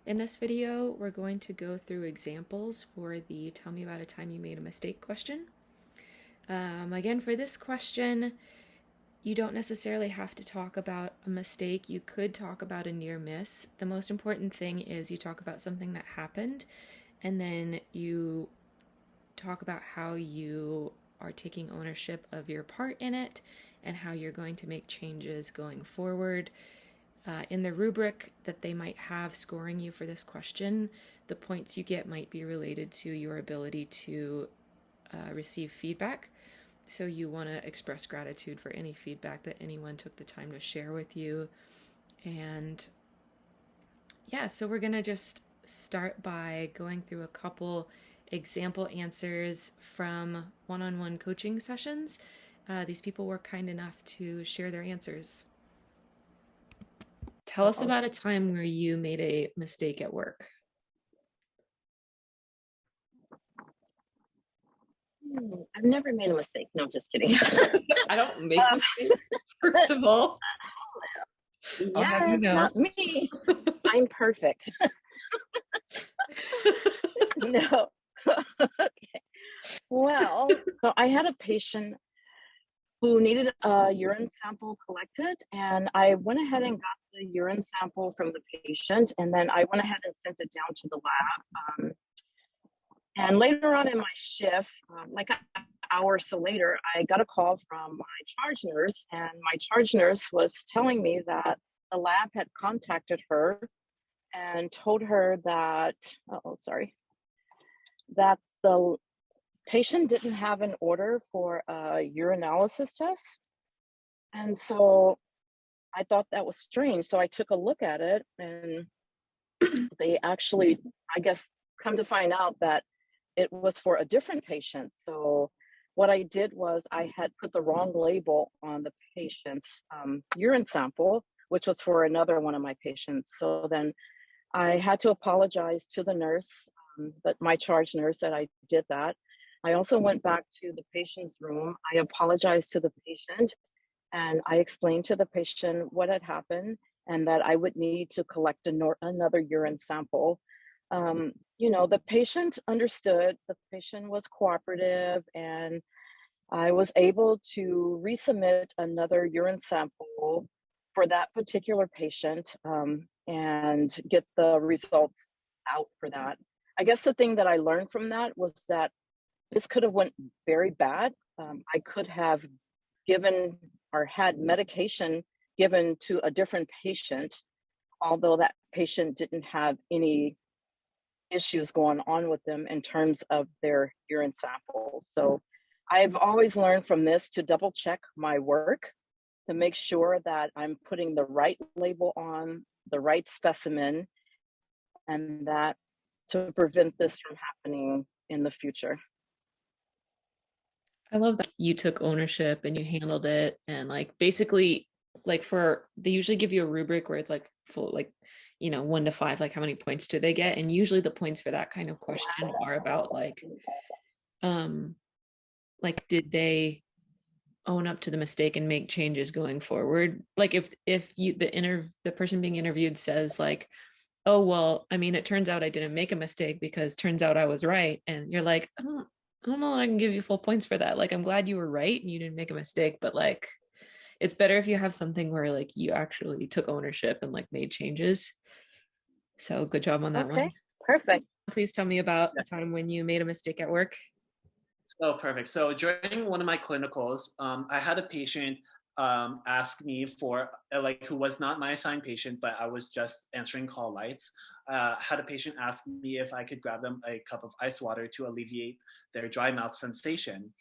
In this video, we're going to go through examples for the Tell Me About a Time You Made a Mistake question. Again, for this question, you don't necessarily have to talk about a mistake. You could talk about a near miss. The most important thing is you talk about something that happened, and then you talk about how you are taking ownership of your part in it and how you're going to make changes going forward. In the rubric that they might have scoring you for this question, the points you get might be related to your ability to receive feedback. So you want to express gratitude for any feedback that anyone took the time to share with you. And yeah, so we're going to just start by going through a couple example answers from one-on-one coaching sessions. These people were kind enough to share their answers. Tell us about a time where you made a mistake at work. I've never made a mistake. No, just kidding. I don't make mistakes, first of all. Yes, not me. I'm perfect. No. Okay. Well, so I had a patient who needed a urine sample collected, and I went ahead and got the urine sample from the patient, and then I went ahead and sent it down to the lab. And later on in my shift, like an hour or so later, I got a call from my charge nurse, and my charge nurse was telling me that the lab had contacted her and told her that, that the patient didn't have an order for a urinalysis test. And so I thought that was strange. So I took a look at it, and they actually, I guess, come to find out that it was for a different patient. So what I did was I had put the wrong label on the patient's urine sample, which was for another one of my patients. So then I had to apologize to the nurse, but my charge nurse, that I did that. I also went back to the patient's room. I apologized to the patient, and I explained to the patient what had happened and that I would need to collect another urine sample. The patient understood, the patient was cooperative, and I was able to resubmit another urine sample for that particular patient, and get the results out for that. I guess the thing that I learned from that was that this could have went very bad. I could have given or had medication given to a different patient, although that patient didn't have any issues going on with them in terms of their urine sample. So I've always learned from this to double check my work to make sure that I'm putting the right label on the right specimen, and that to prevent this from happening in the future. I love that you took ownership and you handled it, and basically they usually give you a rubric where it's full 1 to 5, how many points do they get, and usually the points for that kind of question are about did they own up to the mistake and make changes going forward. If you the person being interviewed says oh well, I mean, it turns out I didn't make a mistake because turns out I was right, and you're like, I don't know, I can give you full points for that. I'm glad you were right and you didn't make a mistake, but it's better if you have something where you actually took ownership and made changes. So good job on that one. Perfect. Please tell me about a time when you made a mistake at work. So perfect. So during one of my clinicals, I had a patient ask me for who was not my assigned patient, but I was just answering call lights. Had a patient ask me if I could grab them a cup of ice water to alleviate their dry mouth sensation.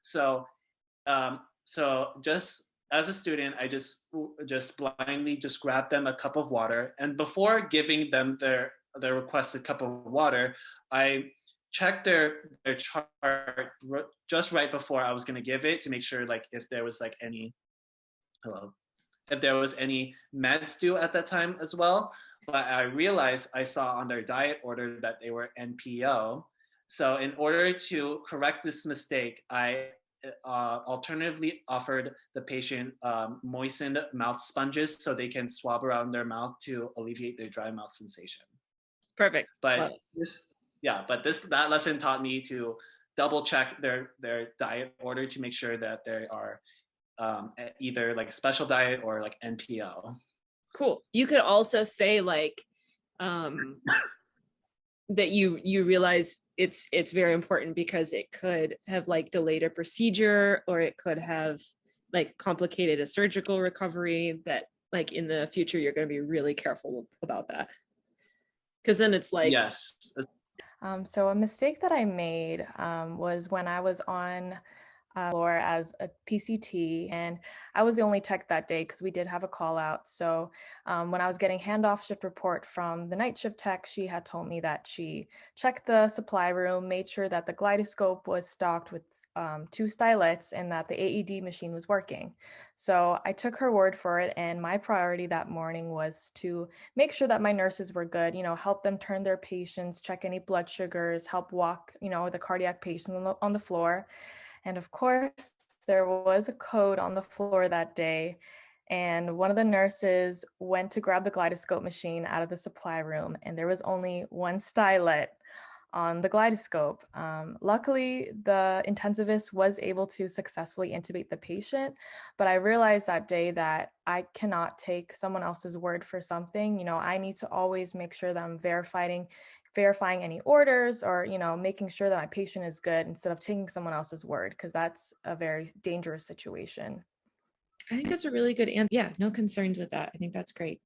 So just as a student, I just blindly just grabbed them a cup of water, and before giving them their requested cup of water, I checked their chart just right before I was going to give it to make sure if there was if there was any meds due at that time as well. But I realized I saw on their diet order that they were NPO. So in order to correct this mistake, I alternatively offered the patient moistened mouth sponges so they can swab around their mouth to alleviate their dry mouth sensation. Perfect. But that lesson taught me to double check their diet order to make sure that they are either like a special diet or like NPL. Cool. You could also say like that you realize it's very important because it could have like delayed a procedure, or it could have like complicated a surgical recovery, that like in the future you're going to be really careful about that, because then it's like Yes. So a mistake that I made was when I was on floor as a PCT, and I was the only tech that day because we did have a call out. So when I was getting handoff shift report from the night shift tech, she had told me that she checked the supply room, made sure that the gyroscope was stocked with 2 stylets and that the AED machine was working. So I took her word for it, and my priority that morning was to make sure that my nurses were good, help them turn their patients, check any blood sugars, help walk, the cardiac patient on the floor. And of course, there was a code on the floor that day, and one of the nurses went to grab the gyroscope machine out of the supply room, and there was only 1 stylet on the gyroscope. Luckily, the intensivist was able to successfully intubate the patient, but I realized that day that I cannot take someone else's word for something. I need to always make sure that I'm verifying any orders, or making sure that my patient is good instead of taking someone else's word, because that's a very dangerous situation. I think that's a really good answer. Yeah, no concerns with that. I think that's great.